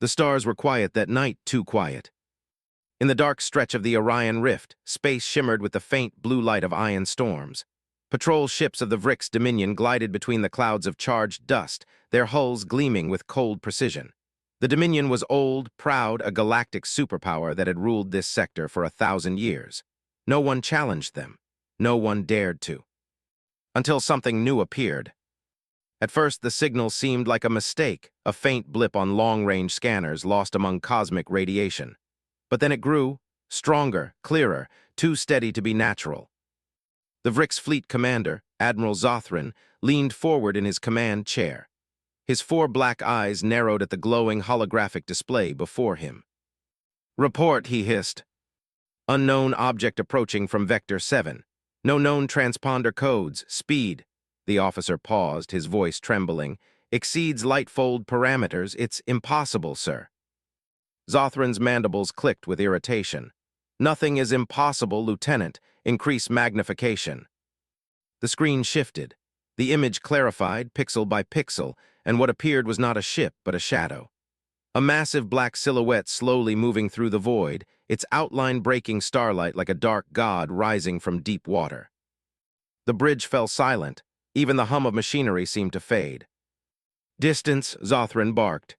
The stars were quiet that night, too quiet. In the dark stretch of the Orion Rift, space shimmered with the faint blue light of ion storms. Patrol ships of the Vrix Dominion glided between the clouds of charged dust, their hulls gleaming with cold precision. The Dominion was old, proud, a galactic superpower that had ruled this sector for 1,000 years. No one challenged them. No one dared to. Until something new appeared. At first, the signal seemed like a mistake, a faint blip on long-range scanners lost among cosmic radiation. But then it grew, stronger, clearer, too steady to be natural. The Vrix fleet commander, Admiral Zothran, leaned forward in his command chair. His 4 black eyes narrowed at the glowing holographic display before him. "Report," he hissed. "Unknown object approaching from Vector 7. No known transponder codes. Speed." The officer paused, his voice trembling. "Exceeds lightfold parameters. It's impossible, sir." Zothran's mandibles clicked with irritation. "Nothing is impossible, Lieutenant. Increase magnification." The screen shifted. The image clarified, pixel by pixel, and what appeared was not a ship, but a shadow. A massive black silhouette slowly moving through the void, its outline breaking starlight like a dark god rising from deep water. The bridge fell silent. Even the hum of machinery seemed to fade. "Distance," Zothran barked.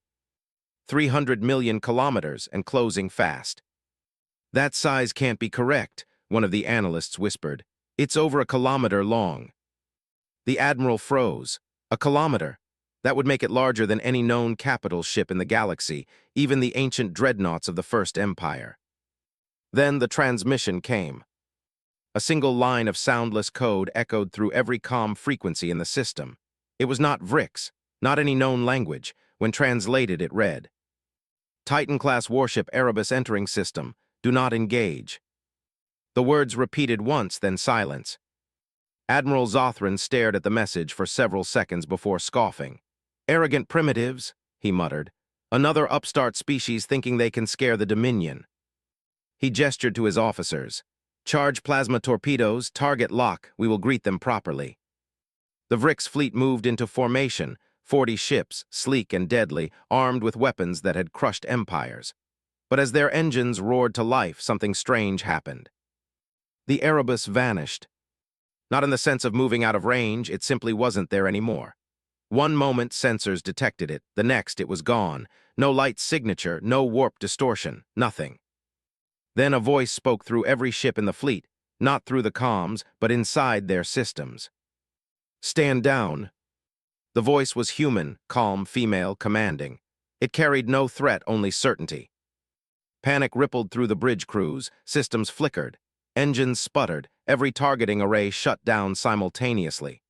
300 million kilometers and closing fast. "That size can't be correct," one of the analysts whispered. "It's over a kilometer long." The Admiral froze. A kilometer? That would make it larger than any known capital ship in the galaxy, even the ancient dreadnoughts of the First Empire. Then the transmission came. A single line of soundless code echoed through every comm frequency in the system. It was not Vrix, not any known language. When translated, it read, "Titan-class warship Erebus entering system. Do not engage." The words repeated once, then silence. Admiral Zothran stared at the message for several seconds before scoffing. "Arrogant primitives," he muttered. "Another upstart species thinking they can scare the Dominion." He gestured to his officers. "Charge plasma torpedoes, target lock, we will greet them properly." The Vrix fleet moved into formation, 40 ships, sleek and deadly, armed with weapons that had crushed empires. But as their engines roared to life, something strange happened. The Erebus vanished. Not in the sense of moving out of range, it simply wasn't there anymore. One moment, sensors detected it. The next, it was gone. No light signature, no warp distortion, nothing. Then a voice spoke through every ship in the fleet, not through the comms, but inside their systems. "Stand down." The voice was human, calm, female, commanding. It carried no threat, only certainty. Panic rippled through the bridge crews, systems flickered, engines sputtered, every targeting array shut down simultaneously.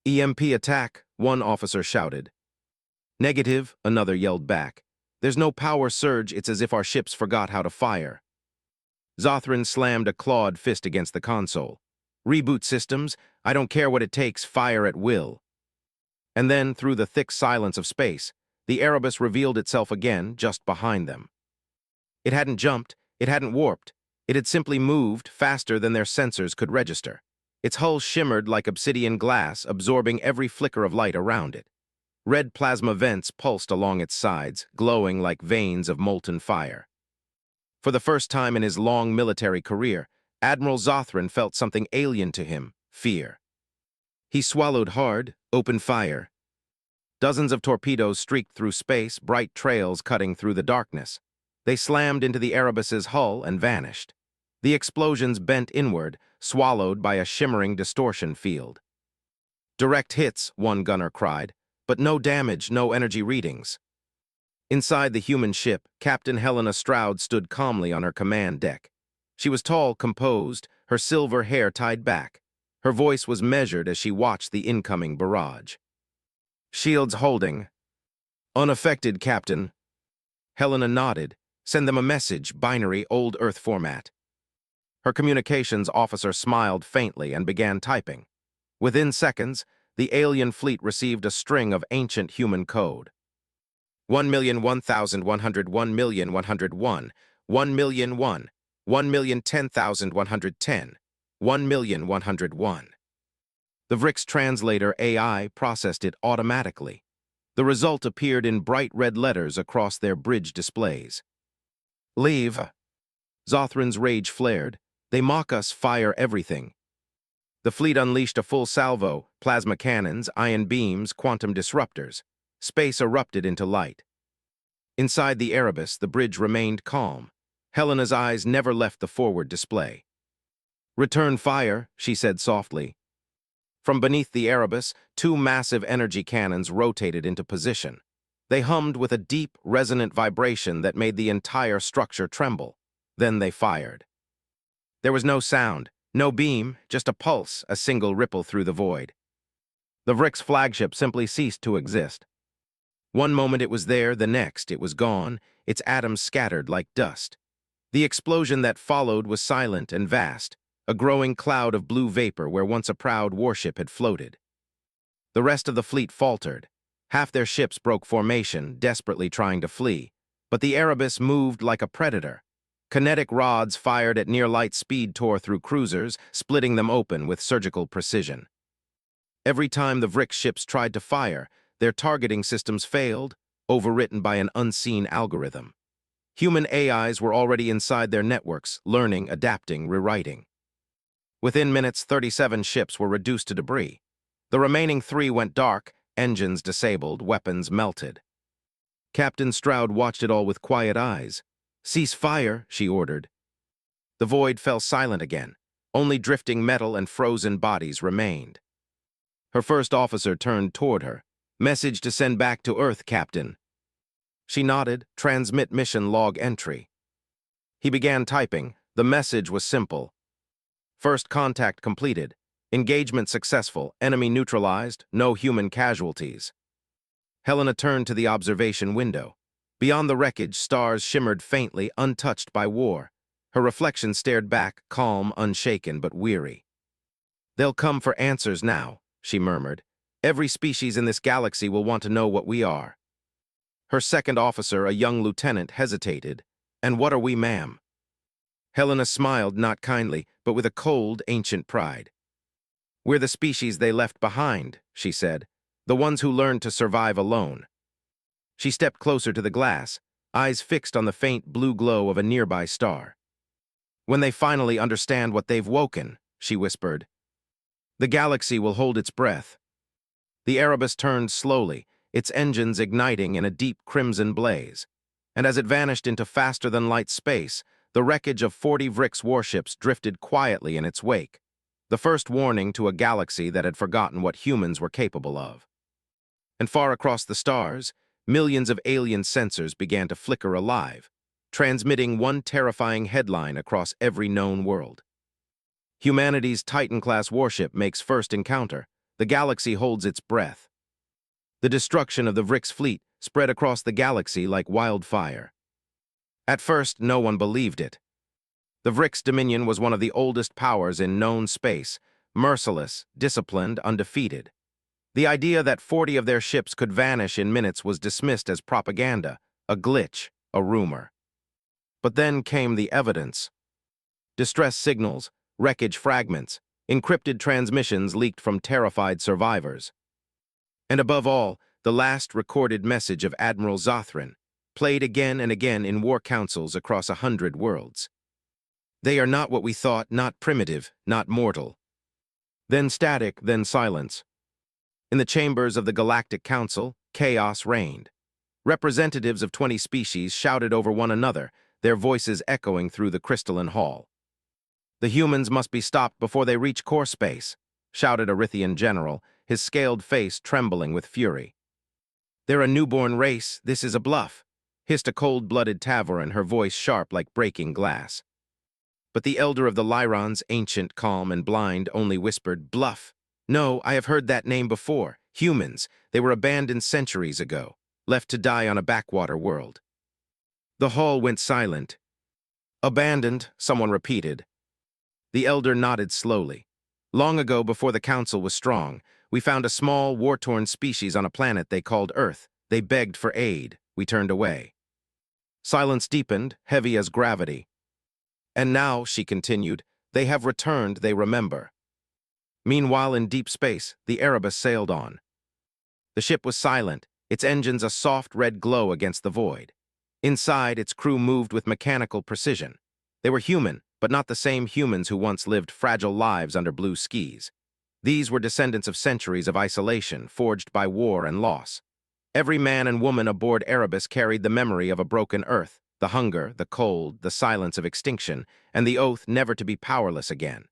"EMP attack," one officer shouted. "Negative," another yelled back. "There's no power surge, it's as if our ships forgot how to fire." Zothran slammed a clawed fist against the console. "Reboot systems, I don't care what it takes, fire at will." And then, through the thick silence of space, the Erebus revealed itself again, just behind them. It hadn't jumped, it hadn't warped, it had simply moved faster than their sensors could register. Its hull shimmered like obsidian glass, absorbing every flicker of light around it. Red plasma vents pulsed along its sides, glowing like veins of molten fire. For the first time in his long military career, Admiral Zothran felt something alien to him, fear. He swallowed hard, opened fire. Dozens of torpedoes streaked through space, bright trails cutting through the darkness. They slammed into the Erebus's hull and vanished. The explosions bent inward, swallowed by a shimmering distortion field. "Direct hits," one gunner cried, "but no damage, no energy readings." Inside the human ship, Captain Helena Stroud stood calmly on her command deck. She was tall, composed, her silver hair tied back. Her voice was measured as she watched the incoming barrage. "Shields holding." "Unaffected, Captain." Helena nodded. "Send them a message, binary, old Earth format." Her communications officer smiled faintly and began typing. Within seconds, the alien fleet received a string of ancient human code. 1,001,100, 1,101, 1,001, 1,010,110, 1,101. The Vrix translator AI processed it automatically. The result appeared in bright red letters across their bridge displays. "Leave." Zothran's rage flared. "They mock us, fire everything." The fleet unleashed a full salvo, plasma cannons, ion beams, quantum disruptors. Space erupted into light. Inside the Erebus, the bridge remained calm. Helena's eyes never left the forward display. "Return fire," she said softly. From beneath the Erebus, two massive energy cannons rotated into position. They hummed with a deep, resonant vibration that made the entire structure tremble. Then they fired. There was no sound, no beam, just a pulse, a single ripple through the void. The Vrix flagship simply ceased to exist. One moment it was there, the next it was gone, its atoms scattered like dust. The explosion that followed was silent and vast, a growing cloud of blue vapor where once a proud warship had floated. The rest of the fleet faltered. Half their ships broke formation, desperately trying to flee. But the Erebus moved like a predator. Kinetic rods fired at near-light speed tore through cruisers, splitting them open with surgical precision. Every time the Vrix ships tried to fire, their targeting systems failed, overwritten by an unseen algorithm. Human AIs were already inside their networks, learning, adapting, rewriting. Within minutes, 37 ships were reduced to debris. The remaining 3 went dark, engines disabled, weapons melted. Captain Stroud watched it all with quiet eyes. "Cease fire," she ordered. The void fell silent again. Only drifting metal and frozen bodies remained. Her first officer turned toward her. "Message to send back to Earth, Captain." She nodded. "Transmit mission log entry." He began typing. The message was simple. "First contact completed. Engagement successful. Enemy neutralized. No human casualties." Helena turned to the observation window. Beyond the wreckage, stars shimmered faintly, untouched by war. Her reflection stared back, calm, unshaken, but weary. "They'll come for answers now," she murmured. "Every species in this galaxy will want to know what we are." Her second officer, a young lieutenant, hesitated. "And what are we, ma'am?" Helena smiled, not kindly, but with a cold, ancient pride. "We're the species they left behind," she said. "The ones who learned to survive alone." She stepped closer to the glass, eyes fixed on the faint blue glow of a nearby star. "When they finally understand what they've woken," she whispered, "the galaxy will hold its breath." The Erebus turned slowly, its engines igniting in a deep crimson blaze. And as it vanished into faster-than-light space, the wreckage of 40 Vrix warships drifted quietly in its wake, the first warning to a galaxy that had forgotten what humans were capable of. And far across the stars, millions of alien sensors began to flicker alive, transmitting one terrifying headline across every known world. "Humanity's Titan-class warship makes first encounter. The galaxy holds its breath." The destruction of the Vrix fleet spread across the galaxy like wildfire. At first, no one believed it. The Vrix Dominion was one of the oldest powers in known space, merciless, disciplined, undefeated. The idea that 40 of their ships could vanish in minutes was dismissed as propaganda, a glitch, a rumor. But then came the evidence. Distress signals, wreckage fragments, encrypted transmissions leaked from terrified survivors. And above all, the last recorded message of Admiral Zothran, played again and again in war councils across 100 worlds. "They are not what we thought, not primitive, not mortal." Then static, then silence. In the chambers of the Galactic Council, chaos reigned. Representatives of 20 species shouted over one another, their voices echoing through the crystalline hall. "The humans must be stopped before they reach core space," shouted a Rithian general, his scaled face trembling with fury. "They're a newborn race, this is a bluff," hissed a cold-blooded Tavaran, her voice sharp like breaking glass. But the elder of the Lyrons, ancient, calm, and blind, only whispered, "Bluff. No, I have heard that name before. Humans. They were abandoned centuries ago, left to die on a backwater world." The hall went silent. "Abandoned," someone repeated. The elder nodded slowly. "Long ago, before the council was strong, we found a small, war-torn species on a planet they called Earth. They begged for aid. We turned away." Silence deepened, heavy as gravity. "And now," she continued, "they have returned, they remember." Meanwhile, in deep space, the Erebus sailed on. The ship was silent, its engines a soft red glow against the void. Inside, its crew moved with mechanical precision. They were human, but not the same humans who once lived fragile lives under blue skies. These were descendants of centuries of isolation, forged by war and loss. Every man and woman aboard Erebus carried the memory of a broken Earth, the hunger, the cold, the silence of extinction, and the oath never to be powerless again.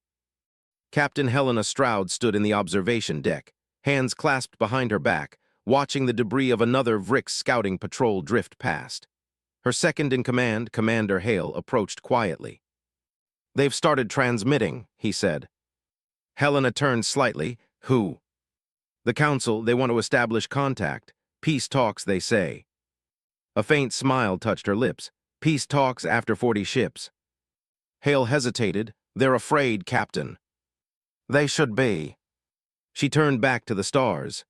Captain Helena Stroud stood in the observation deck, hands clasped behind her back, watching the debris of another Vrix scouting patrol drift past. Her second-in-command, Commander Hale, approached quietly. "They've started transmitting," he said. Helena turned slightly. "Who?" "The Council. They want to establish contact. Peace talks, they say." A faint smile touched her lips. "Peace talks after 40 ships." Hale hesitated. "They're afraid, Captain." "They should be." She turned back to the stars.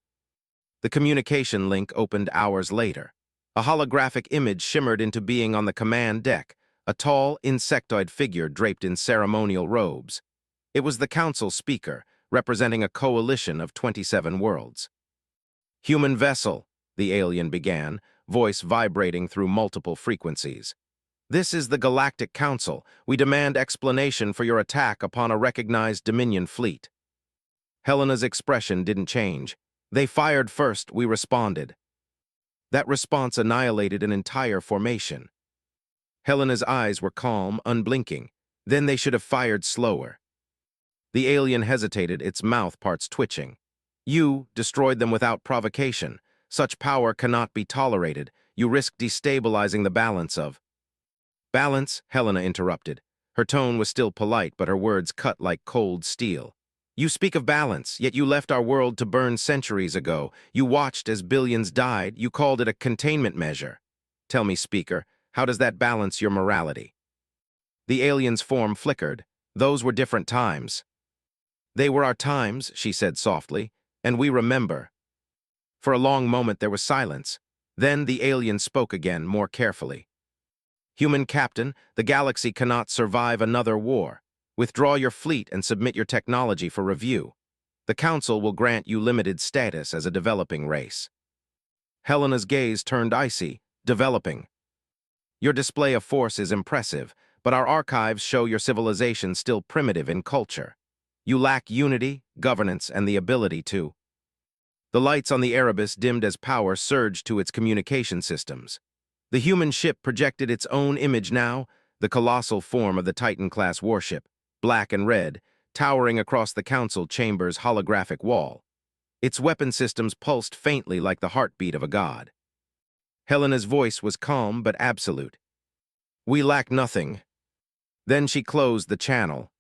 The communication link opened hours later. A holographic image shimmered into being on the command deck, a tall, insectoid figure draped in ceremonial robes. It was the Council speaker, representing a coalition of 27 worlds. "Human vessel," the alien began, voice vibrating through multiple frequencies. "This is the Galactic Council. We demand explanation for your attack upon a recognized Dominion fleet." Helena's expression didn't change. "They fired first, we responded." That response annihilated an entire formation. Helena's eyes were calm, unblinking. "Then they should have fired slower." The alien hesitated, its mouth parts twitching. "You destroyed them without provocation. Such power cannot be tolerated. You risk destabilizing the balance of—" "Balance," Helena interrupted. Her tone was still polite, but her words cut like cold steel. "You speak of balance, yet you left our world to burn centuries ago. You watched as billions died. You called it a containment measure. Tell me, Speaker, how does that balance your morality?" The alien's form flickered. "Those were different times." "They were our times," she said softly, "and we remember." For a long moment there was silence. Then the alien spoke again, more carefully. "Human Captain, the galaxy cannot survive another war. Withdraw your fleet and submit your technology for review. The Council will grant you limited status as a developing race." Helena's gaze turned icy. "Developing. Your display of force is impressive, but our archives show your civilization still primitive in culture. You lack unity, governance, and the ability to—" The lights on the Erebus dimmed as power surged to its communication systems. The human ship projected its own image now, the colossal form of the Titan-class warship, black and red, towering across the Council chamber's holographic wall. Its weapon systems pulsed faintly like the heartbeat of a god. Helena's voice was calm but absolute. "We lack nothing." Then she closed the channel.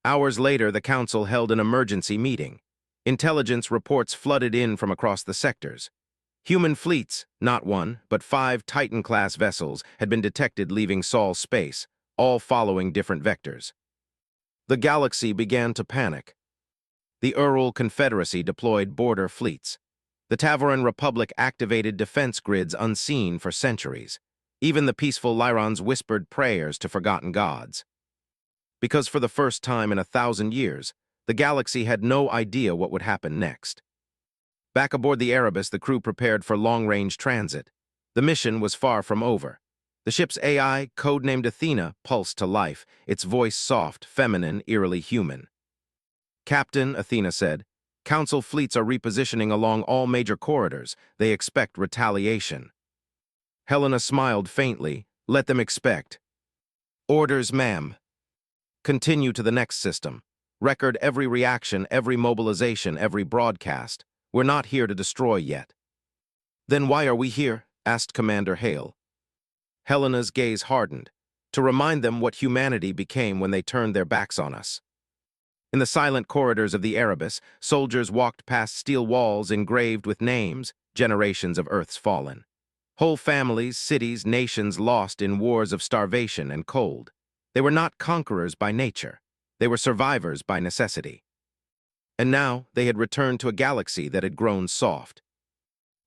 Hours later, the Council held an emergency meeting. Intelligence reports flooded in from across the sectors. Human fleets, not one, but 5 Titan-class vessels, had been detected leaving Sol space, all following different vectors. The galaxy began to panic. The Ural Confederacy deployed border fleets. The Tavaran Republic activated defense grids unseen for centuries. Even the peaceful Lyrons whispered prayers to forgotten gods. Because for the first time in 1,000 years, the galaxy had no idea what would happen next. Back aboard the Erebus, the crew prepared for long-range transit. The mission was far from over. The ship's AI, codenamed Athena, pulsed to life, its voice soft, feminine, eerily human. "Captain," Athena said, "Council fleets are repositioning along all major corridors. They expect retaliation." Helena smiled faintly. "Let them expect." "Orders, ma'am." "Continue to the next system. Record every reaction, every mobilization, every broadcast. We're not here to destroy yet." "Then why are we here?" asked Commander Hale. Helena's gaze hardened. "To remind them what humanity became when they turned their backs on us." In the silent corridors of the Erebus, soldiers walked past steel walls engraved with names, generations of Earth's fallen. Whole families, cities, nations lost in wars of starvation and cold. They were not conquerors by nature. They were survivors by necessity. And now they had returned to a galaxy that had grown soft.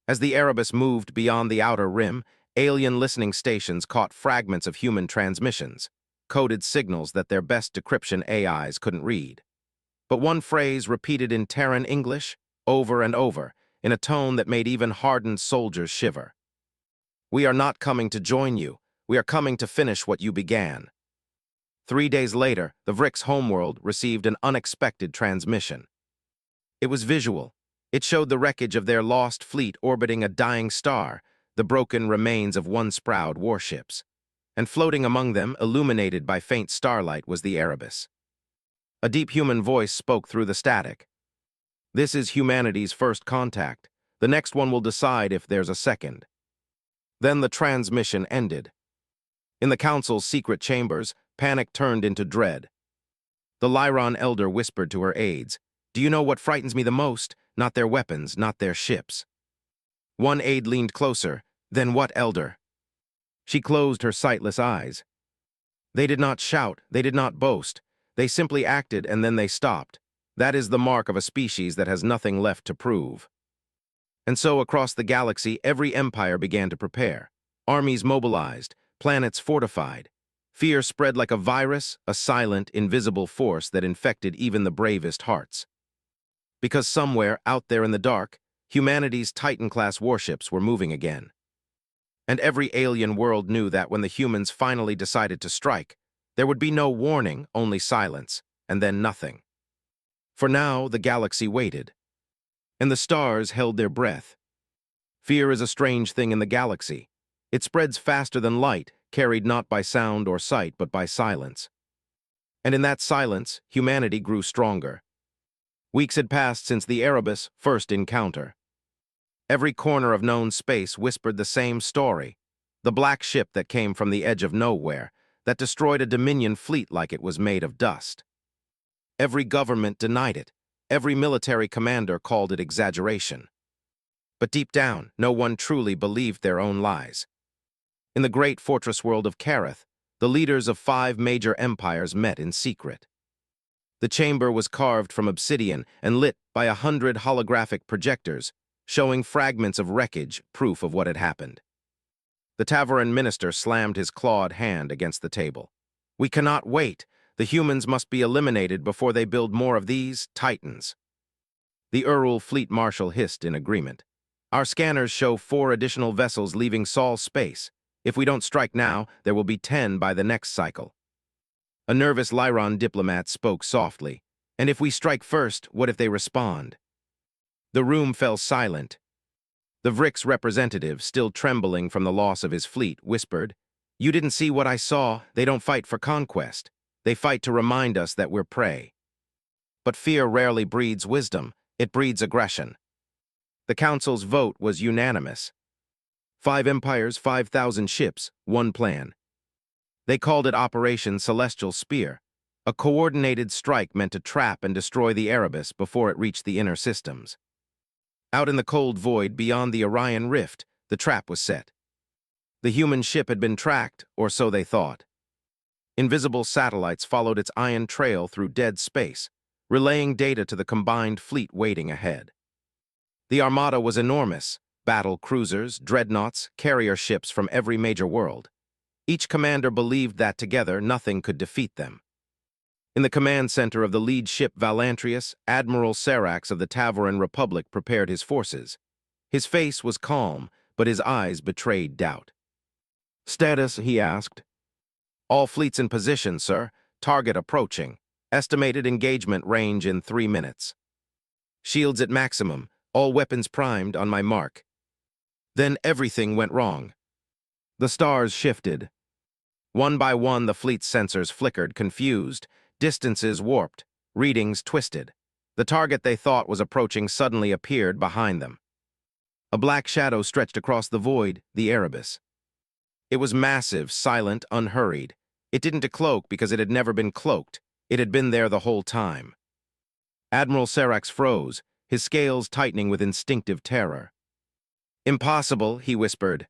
As the Erebus moved beyond the outer rim, alien listening stations caught fragments of human transmissions, coded signals that their best decryption AIs couldn't read. But one phrase repeated in Terran English, over and over, in a tone that made even hardened soldiers shiver. "We are not coming to join you. We are coming to finish what you began." 3 days later, the Vrik's homeworld received an unexpected transmission. It was visual. It showed the wreckage of their lost fleet orbiting a dying star, the broken remains of once-proud warships. And floating among them, illuminated by faint starlight, was the Erebus. A deep human voice spoke through the static. "This is humanity's first contact. The next one will decide if there's a second." Then the transmission ended. In the Council's secret chambers, panic turned into dread. The Lyron elder whispered to her aides, "Do you know what frightens me the most? Not their weapons, not their ships." One aide leaned closer. "Then what, elder?" She closed her sightless eyes. "They did not shout, they did not boast. They simply acted and then they stopped. That is the mark of a species that has nothing left to prove." And so across the galaxy, every empire began to prepare. Armies mobilized, planets fortified. Fear spread like a virus, a silent, invisible force that infected even the bravest hearts. Because somewhere, out there in the dark, humanity's Titan-class warships were moving again. And every alien world knew that when the humans finally decided to strike, there would be no warning, only silence, and then nothing. For now, the galaxy waited, and the stars held their breath. Fear is a strange thing in the galaxy. It spreads faster than light, carried not by sound or sight, but by silence. And in that silence, humanity grew stronger. Weeks had passed since the Erebus' first encounter. Every corner of known space whispered the same story. The black ship that came from the edge of nowhere, that destroyed a Dominion fleet like it was made of dust. Every government denied it. Every military commander called it exaggeration. But deep down, no one truly believed their own lies. In the great fortress world of Kareth, the leaders of 5 major empires met in secret. The chamber was carved from obsidian and lit by 100 holographic projectors, showing fragments of wreckage, proof of what had happened. The Tavaran minister slammed his clawed hand against the table. "We cannot wait. The humans must be eliminated before they build more of these Titans." The Ural fleet marshal hissed in agreement. "Our scanners show 4 additional vessels leaving Sol's space. If we don't strike now, there will be 10 by the next cycle." A nervous Lyron diplomat spoke softly. "And if we strike first, what if they respond?" The room fell silent. The Vrik's representative, still trembling from the loss of his fleet, whispered, "You didn't see what I saw. They don't fight for conquest. They fight to remind us that we're prey." But fear rarely breeds wisdom. It breeds aggression. The Council's vote was unanimous. 5 empires, 5,000 ships, one plan. They called it Operation Celestial Spear, a coordinated strike meant to trap and destroy the Erebus before it reached the inner systems. Out in the cold void beyond the Orion Rift, the trap was set. The human ship had been tracked, or so they thought. Invisible satellites followed its iron trail through dead space, relaying data to the combined fleet waiting ahead. The armada was enormous: battle cruisers, dreadnoughts, carrier ships from every major world. Each commander believed that together nothing could defeat them. In the command center of the lead ship Valantrius, Admiral Serax of the Tavaran Republic prepared his forces. His face was calm, but his eyes betrayed doubt. "Status?" he asked. "All fleets in position, sir. Target approaching. Estimated engagement range in 3 minutes. Shields at maximum. All weapons primed, on my mark." Then everything went wrong. The stars shifted. One by one, the fleet's sensors flickered, confused. Distances warped. Readings twisted. The target they thought was approaching suddenly appeared behind them. A black shadow stretched across the void, the Erebus. It was massive, silent, unhurried. It didn't decloak because it had never been cloaked. It had been there the whole time. Admiral Serax froze, his scales tightening with instinctive terror. "Impossible," he whispered.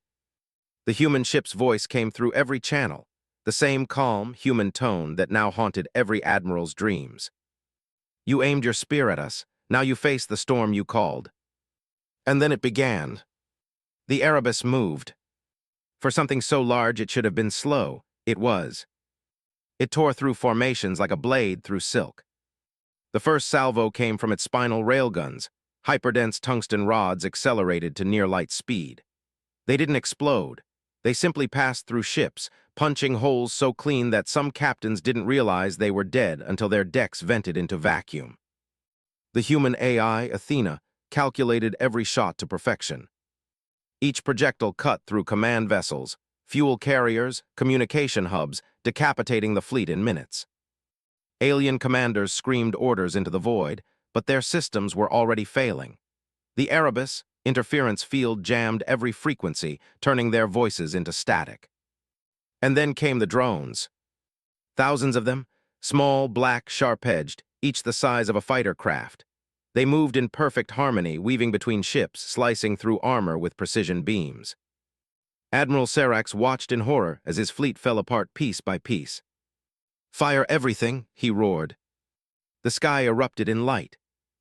The human ship's voice came through every channel, the same calm, human tone that now haunted every admiral's dreams. "You aimed your spear at us. Now you face the storm you called." And then it began. The Erebus moved. For something so large it should have been slow, it was. It tore through formations like a blade through silk. The first salvo came from its spinal railguns. Hyperdense tungsten rods accelerated to near-light speed. They didn't explode. They simply passed through ships, punching holes so clean that some captains didn't realize they were dead until their decks vented into vacuum. The human AI, Athena, calculated every shot to perfection. Each projectile cut through command vessels, fuel carriers, communication hubs, decapitating the fleet in minutes. Alien commanders screamed orders into the void, but their systems were already failing. The Erebus interference field jammed every frequency, turning their voices into static. And then came the drones. Thousands of them, small, black, sharp-edged, each the size of a fighter craft. They moved in perfect harmony, weaving between ships, slicing through armor with precision beams. Admiral Serax watched in horror as his fleet fell apart piece by piece. "Fire everything," he roared. The sky erupted in light.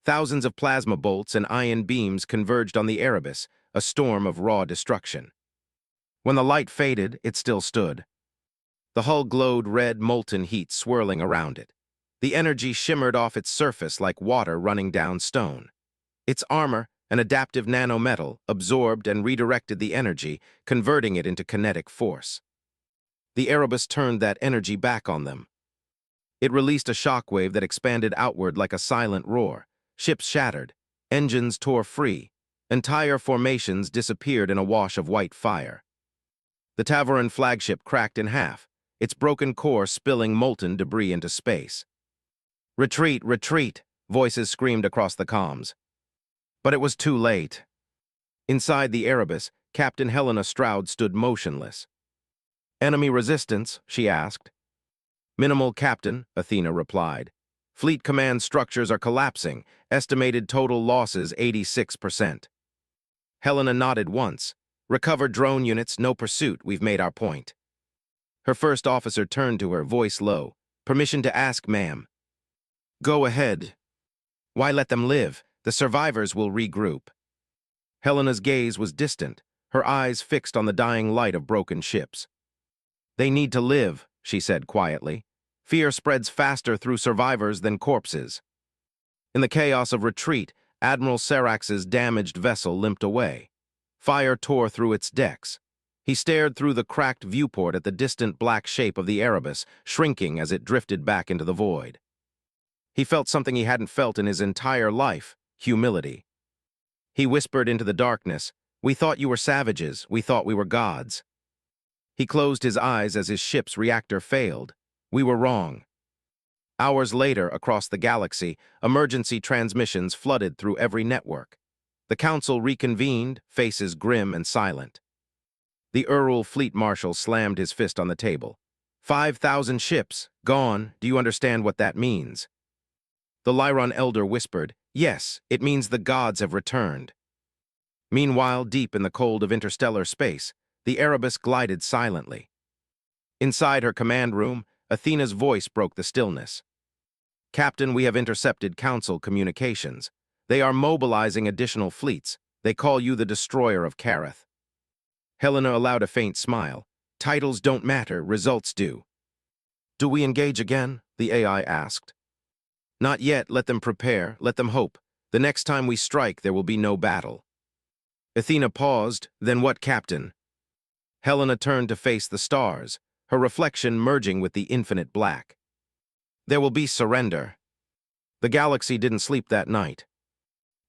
Thousands of plasma bolts and ion beams converged on the Erebus, a storm of raw destruction. When the light faded, it still stood. The hull glowed red, molten heat swirling around it. The energy shimmered off its surface like water running down stone. Its armor, an adaptive nanometal, absorbed and redirected the energy, converting it into kinetic force. The Erebus turned that energy back on them. It released a shockwave that expanded outward like a silent roar. Ships shattered. Engines tore free. Entire formations disappeared in a wash of white fire. The Tavaran flagship cracked in half, its broken core spilling molten debris into space. "Retreat, retreat," voices screamed across the comms. But it was too late. Inside the Erebus, Captain Helena Stroud stood motionless. "Enemy resistance?" she asked. "Minimal, Captain," Athena replied. "Fleet command structures are collapsing. Estimated total losses 86%. Helena nodded once. "Recovered drone units, no pursuit, we've made our point." Her first officer turned to her, voice low. "Permission to ask, ma'am." "Go ahead." "Why let them live? The survivors will regroup." Helena's gaze was distant, her eyes fixed on the dying light of broken ships. "They need to live," she said quietly. "Fear spreads faster through survivors than corpses." In the chaos of retreat, Admiral Serax's damaged vessel limped away. Fire tore through its decks. He stared through the cracked viewport at the distant black shape of the Erebus, shrinking as it drifted back into the void. He felt something he hadn't felt in his entire life: humility. He whispered into the darkness, "We thought you were savages, we thought we were gods." He closed his eyes as his ship's reactor failed. "We were wrong." Hours later, across the galaxy, emergency transmissions flooded through every network. The Council reconvened, faces grim and silent. The Ural Fleet Marshal slammed his fist on the table. 5,000 ships, gone. Do you understand what that means?" The Lyron Elder whispered, "Yes, it means the gods have returned." Meanwhile, deep in the cold of interstellar space, the Erebus glided silently. Inside her command room, Athena's voice broke the stillness. "Captain, we have intercepted Council communications. They are mobilizing additional fleets. They call you the Destroyer of Kareth." Helena allowed a faint smile. "Titles don't matter, results do." "Do we engage again?" the AI asked. "Not yet. Let them prepare. Let them hope. The next time we strike, there will be no battle." Athena paused. "Then what, Captain?" Helena turned to face the stars, her reflection merging with the infinite black. "There will be surrender." The galaxy didn't sleep that night.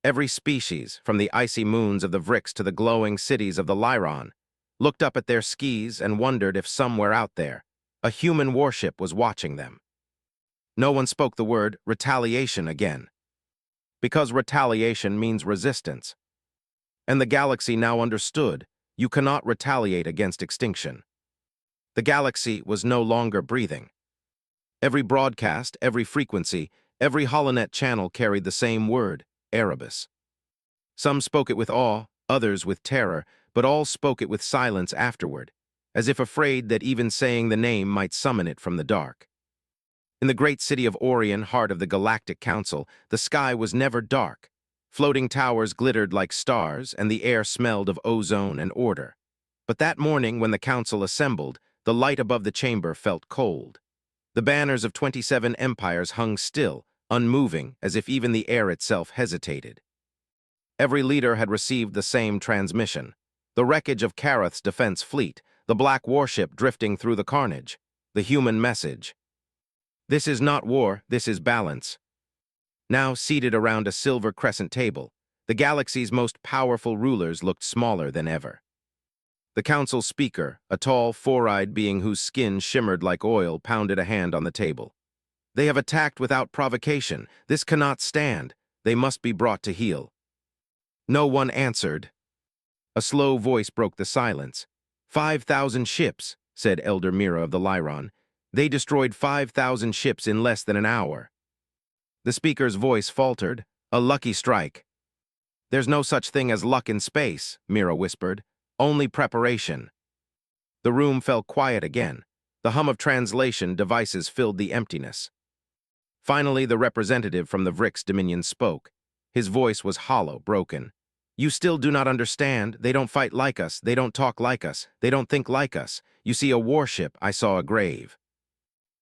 Every species, from the icy moons of the Vrix to the glowing cities of the Lyron, looked up at their skis and wondered if somewhere out there, a human warship was watching them. No one spoke the word retaliation again, because retaliation means resistance. And the galaxy now understood, you cannot retaliate against extinction. The galaxy was no longer breathing. Every broadcast, every frequency, every holonet channel carried the same word: Erebus. Some spoke it with awe, others with terror, but all spoke it with silence afterward, as if afraid that even saying the name might summon it from the dark. In the great city of Orion, heart of the Galactic Council, the sky was never dark. Floating towers glittered like stars, and the air smelled of ozone and order. But that morning, when the Council assembled, the light above the chamber felt cold. The banners of 27 empires hung still, unmoving, as if even the air itself hesitated. Every leader had received the same transmission. The wreckage of Karath's defense fleet, the black warship drifting through the carnage, the human message. This is not war, this is balance. Now seated around a silver crescent table, the galaxy's most powerful rulers looked smaller than ever. The council speaker, a tall, four-eyed being whose skin shimmered like oil, pounded a hand on the table. They have attacked without provocation. This cannot stand. They must be brought to heel. No one answered. A slow voice broke the silence. 5,000 ships, said Elder Mira of the Lyron. They destroyed 5,000 ships in less than an hour. The speaker's voice faltered. A lucky strike. There's no such thing as luck in space, Mira whispered. Only preparation. The room fell quiet again. The hum of translation devices filled the emptiness. Finally, the representative from the Vrix Dominion spoke. His voice was hollow, broken. You still do not understand. They don't fight like us. They don't talk like us. They don't think like us. You see a warship, I saw a grave.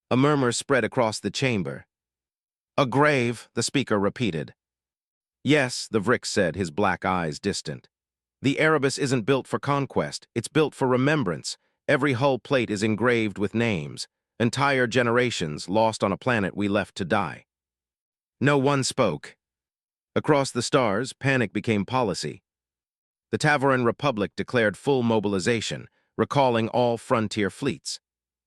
A murmur spread across the chamber. A grave, the speaker repeated. Yes, the Vrix said, his black eyes distant. The Erebus isn't built for conquest. It's built for remembrance. Every hull plate is engraved with names. Entire generations lost on a planet we left to die. No one spoke. Across the stars, panic became policy. The Tavaran Republic declared full mobilization, recalling all frontier fleets.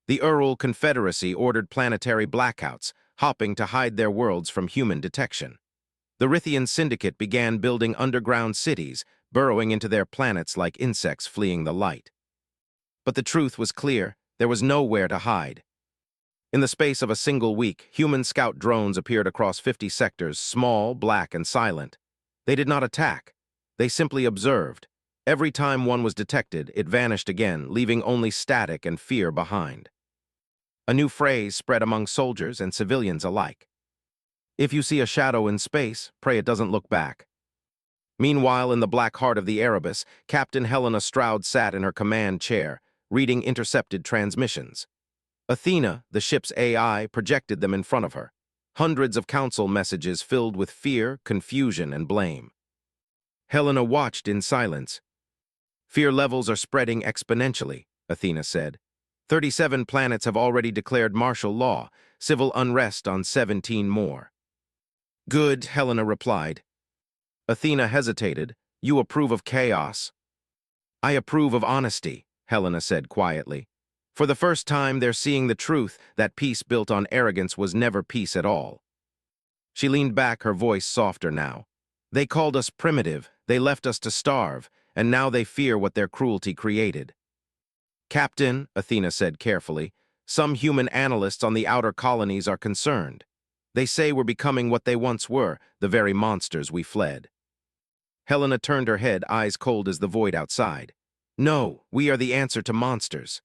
The Ural Confederacy ordered planetary blackouts, hopping to hide their worlds from human detection. The Rithian Syndicate began building underground cities, burrowing into their planets like insects fleeing the light. But the truth was clear. There was nowhere to hide. In the space of a single week, human scout drones appeared across 50 sectors, small, black, and silent. They did not attack. They simply observed. Every time one was detected, it vanished again, leaving only static and fear behind. A new phrase spread among soldiers and civilians alike. If you see a shadow in space, pray it doesn't look back. Meanwhile, in the black heart of the Erebus, Captain Helena Stroud sat in her command chair, reading intercepted transmissions. Athena, the ship's AI, projected them in front of her. Hundreds of council messages filled with fear, confusion, and blame. Helena watched in silence. Fear levels are spreading exponentially, Athena said. 37 planets have already declared martial law, civil unrest on 17 more. Good, Helena replied. Athena hesitated. You approve of chaos. I approve of honesty, Helena said quietly. For the first time, they're seeing the truth that peace built on arrogance was never peace at all. She leaned back, her voice softer now. They called us primitive, they left us to starve, and now they fear what their cruelty created. Captain, Athena said carefully, some human analysts on the outer colonies are concerned. They say we're becoming what they once were, the very monsters we fled. Helena turned her head, eyes cold as the void outside. No, we are the answer to monsters.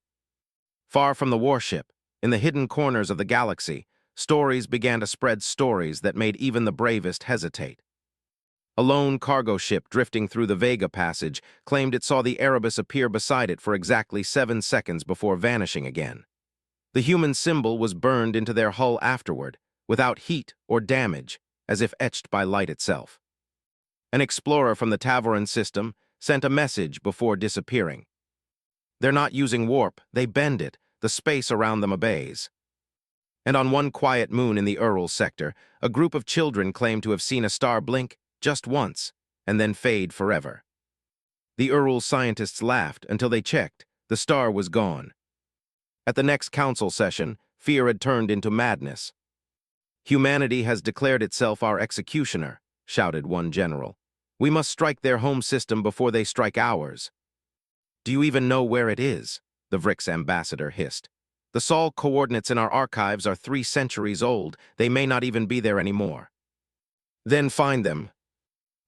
Far from the warship, in the hidden corners of the galaxy, stories began to spread, stories that made even the bravest hesitate. A lone cargo ship drifting through the Vega Passage claimed it saw the Erebus appear beside it for exactly 7 seconds before vanishing again. The human symbol was burned into their hull afterward, without heat or damage, as if etched by light itself. An explorer from the Tavaran system sent a message before disappearing. They're not using warp, they bend it, the space around them obeys. And on one quiet moon in the Ural sector, a group of children claimed to have seen a star blink just once, and then fade forever. The Ural scientists laughed until they checked. The star was gone. At the next council session, fear had turned into madness. Humanity has declared itself our executioner, shouted one general. We must strike their home system before they strike ours. Do you even know where it is? The Vrix ambassador hissed. The Sol coordinates in our archives are 3 centuries old. They may not even be there anymore. Then find them.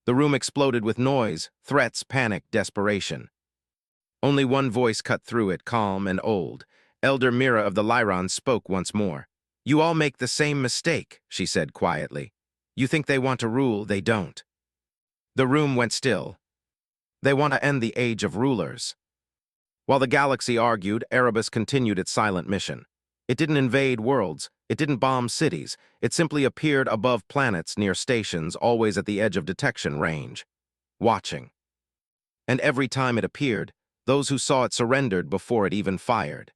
The room exploded with noise, threats, panic, desperation. Only one voice cut through it, calm and old. Elder Mira of the Lyron spoke once more. You all make the same mistake, she said quietly. You think they want to rule, they don't. The room went still. They want to end the age of rulers. While the galaxy argued, Erebus continued its silent mission. It didn't invade worlds, it didn't bomb cities, it simply appeared above planets near stations, always at the edge of detection range. watching. And every time it appeared, those who saw it surrendered before it even fired.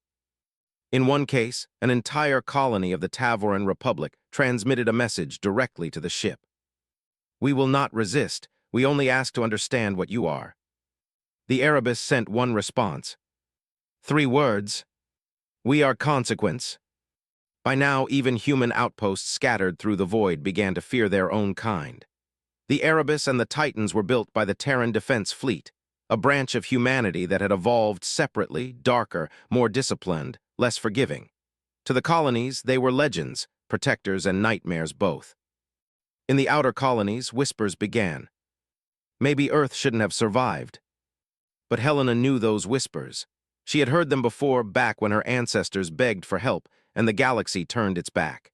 In one case, an entire colony of the Tavoran Republic transmitted a message directly to the ship. "We will not resist, we only ask to understand what you are." The Erebus sent one response. 3 words: "We are consequence." By now, even human outposts scattered through the void began to fear their own kind. The Erebus and the Titans were built by the Terran Defense Fleet, a branch of humanity that had evolved separately, darker, more disciplined, less forgiving. To the colonies, they were legends, protectors and nightmares both. In the outer colonies, whispers began. Maybe Earth shouldn't have survived. But Helena knew those whispers. She had heard them before, back when her ancestors begged for help and the galaxy turned its back.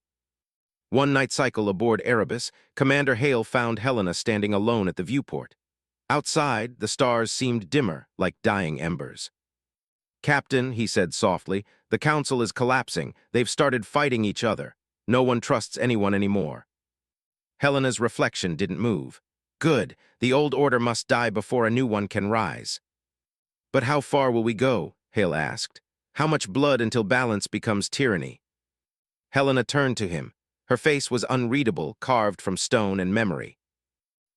One night cycle aboard Erebus, Commander Hale found Helena standing alone at the viewport. Outside, the stars seemed dimmer, like dying embers. "Captain," he said softly, "the Council is collapsing. They've started fighting each other. No one trusts anyone anymore." Helena's reflection didn't move. Good, the old order must die before a new one can rise. "But how far will we go?" Hale asked. "How much blood until balance becomes tyranny?" Helena turned to him. Her face was unreadable, carved from stone and memory.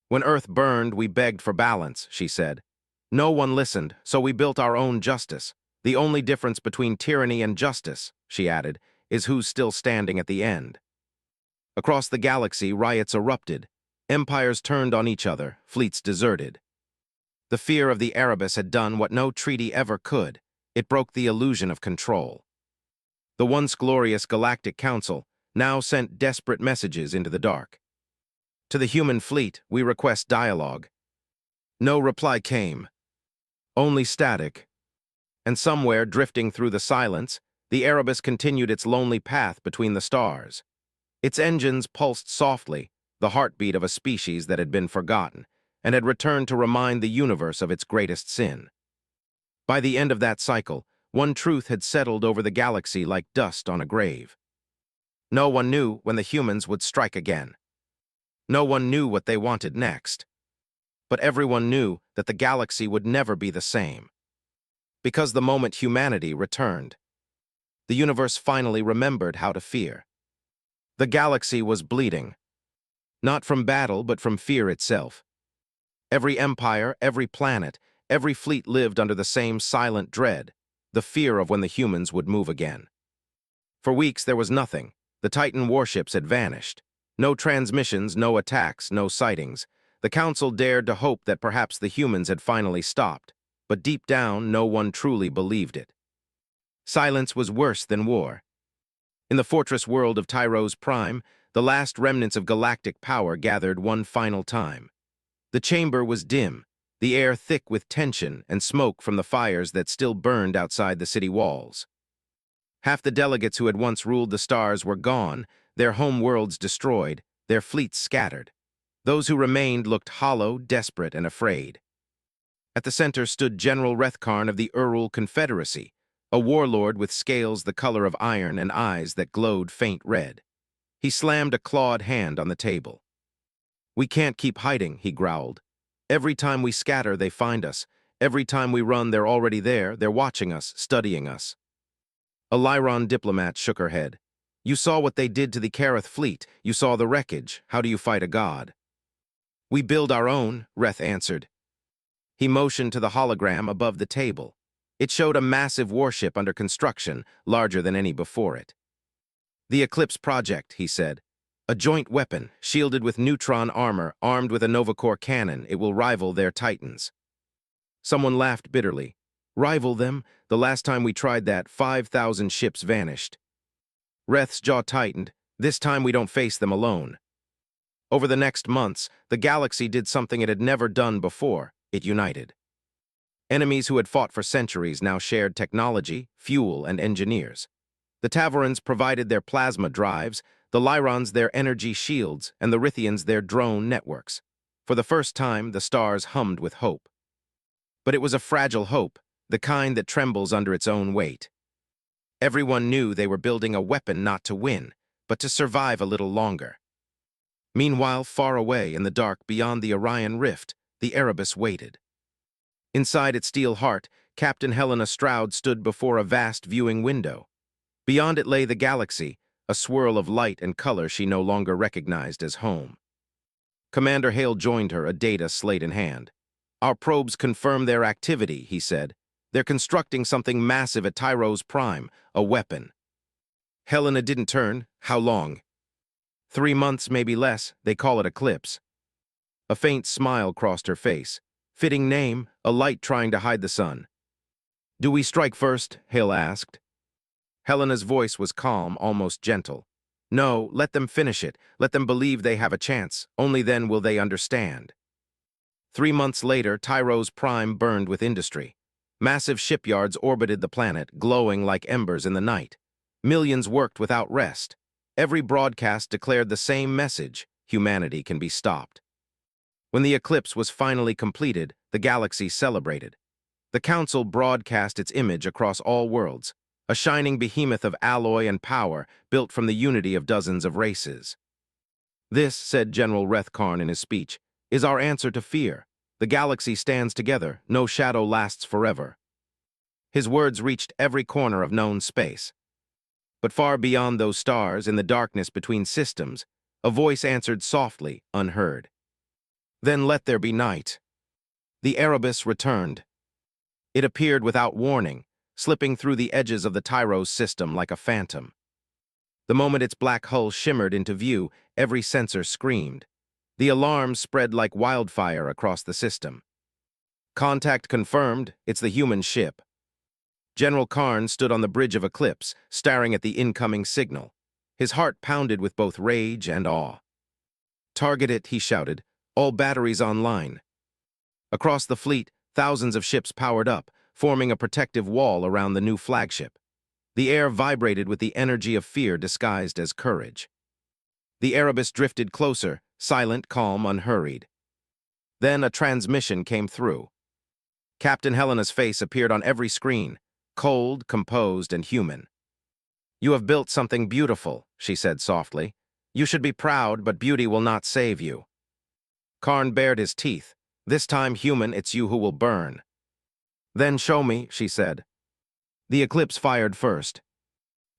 "When Earth burned, we begged for balance," she said. "No one listened, so we built our own justice. The only difference between tyranny and justice," she added, "is who's still standing at the end." Across the galaxy, riots erupted. Empires turned on each other, fleets deserted. The fear of the Erebus had done what no treaty ever could. It broke the illusion of control. The once glorious Galactic Council now sent desperate messages into the dark. "To the human fleet, we request dialogue." No reply came. Only static. And somewhere, drifting through the silence, the Erebus continued its lonely path between the stars. Its engines pulsed softly, the heartbeat of a species that had been forgotten, and had returned to remind the universe of its greatest sin. By the end of that cycle, one truth had settled over the galaxy like dust on a grave. No one knew when the humans would strike again. No one knew what they wanted next. But everyone knew that the galaxy would never be the same. Because the moment humanity returned, the universe finally remembered how to fear. The galaxy was bleeding. Not from battle, but from fear itself. Every empire, every planet, every fleet lived under the same silent dread, the fear of when the humans would move again. For weeks there was nothing. The Titan warships had vanished. No transmissions, no attacks, no sightings. The Council dared to hope that perhaps the humans had finally stopped, but deep down no one truly believed it. Silence was worse than war. In the fortress world of Tyros Prime, the last remnants of galactic power gathered one final time. The chamber was dim, the air thick with tension and smoke from the fires that still burned outside the city walls. Half the delegates who had once ruled the stars were gone, their home worlds destroyed, their fleets scattered. Those who remained looked hollow, desperate, and afraid. At the center stood General Rethkarn of the Urul Confederacy, a warlord with scales the color of iron and eyes that glowed faint red. He slammed a clawed hand on the table. "We can't keep hiding," he growled. "Every time we scatter, they find us. Every time we run, they're already there. They're watching us, studying us." A Lyron diplomat shook her head. "You saw what they did to the Kareth fleet. You saw the wreckage. How do you fight a god?" "We build our own," Reth answered. He motioned to the hologram above the table. It showed a massive warship under construction, larger than any before it. "The Eclipse Project," he said. "A joint weapon, shielded with neutron armor, armed with a Novacore cannon. It will rival their Titans." Someone laughed bitterly. "Rival them? The last time we tried that, 5,000 ships vanished." Reth's jaw tightened. "This time we don't face them alone." Over the next months, the galaxy did something it had never done before. It united. Enemies who had fought for centuries now shared technology, fuel, and engineers. The Tavorans provided their plasma drives, the Lyrons their energy shields, and the Rithians their drone networks. For the first time, the stars hummed with hope. But it was a fragile hope, the kind that trembles under its own weight. Everyone knew they were building a weapon not to win, but to survive a little longer. Meanwhile, far away in the dark beyond the Orion Rift, the Erebus waited. Inside its steel heart, Captain Helena Stroud stood before a vast viewing window. Beyond it lay the galaxy, a swirl of light and color she no longer recognized as home. Commander Hale joined her, a data slate in hand. "Our probes confirm their activity," he said. "They're constructing something massive at Tyros Prime, a weapon." Helena didn't turn. "How long?" 3 months, maybe less. They call it Eclipse." A faint smile crossed her face. "Fitting name, a light trying to hide the sun." "Do we strike first?" Hale asked. Helena's voice was calm, almost gentle. "No, let them finish it. Let them believe they have a chance. Only then will they understand." 3 months later, Tyros Prime burned with industry. Massive shipyards orbited the planet, glowing like embers in the night. Millions worked without rest. Every broadcast declared the same message: humanity can be stopped. When the eclipse was finally completed, the galaxy celebrated. The Council broadcast its image across all worlds, a shining behemoth of alloy and power built from the unity of dozens of races. "This," said General Rethkarn in his speech, "is our answer to fear. The galaxy stands together, no shadow lasts forever." His words reached every corner of known space. But far beyond those stars, in the darkness between systems, a voice answered softly, unheard. "Then let there be night." The Erebus returned. It appeared without warning, slipping through the edges of the Tyros system like a phantom. The moment its black hull shimmered into view, every sensor screamed. The alarms spread like wildfire across the system. "Contact confirmed. It's the human ship." General Karn stood on the bridge of Eclipse, staring at the incoming signal. His heart pounded with both rage and awe. "Target it," he shouted. "All batteries online." Across the fleet, thousands of ships powered up, forming a protective wall around the new flagship. The air vibrated with the energy of fear disguised as courage. The Erebus drifted closer, silent, calm, unhurried. Then a transmission came through. Captain Helena's face appeared on every screen, cold, composed, and human. "You have built something beautiful," she said softly. "You should be proud, but beauty will not save you." Karn bared his teeth. "This time, human, it's you who will burn." "Then show me," she said. The Eclipse fired first.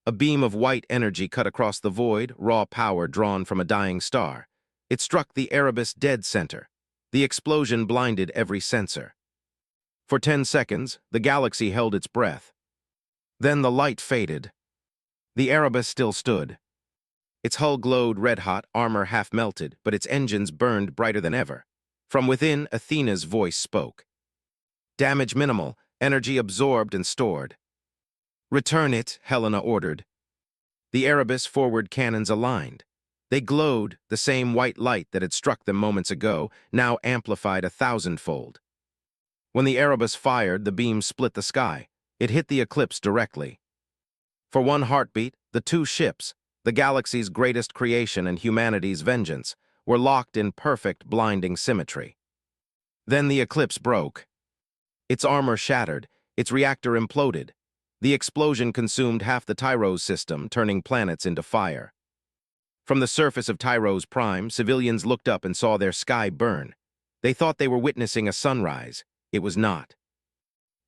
A beam of white energy cut across the void, raw power drawn from a dying star. It struck the Erebus dead center. The explosion blinded every sensor. For 10 seconds, the galaxy held its breath. Then the light faded. The Erebus still stood. Its hull glowed red-hot, armor half-melted, but its engines burned brighter than ever. From within, Athena's voice spoke. "Damage minimal, energy absorbed and stored." "Return it," Helena ordered. The Erebus forward cannons aligned. They glowed, the same white light that had struck them moments ago, now amplified 1,000-fold. When the Erebus fired, the beam split the sky. It hit the Eclipse directly. For one heartbeat, the two ships, the galaxy's greatest creation and humanity's vengeance, were locked in perfect, blinding symmetry. Then the Eclipse broke. Its armor shattered, its reactor imploded. The explosion consumed half the Tyros system, turning planets into fire. From the surface of Tyros Prime, civilians looked up and saw their sky burn. They thought they were witnessing a sunrise. It was not.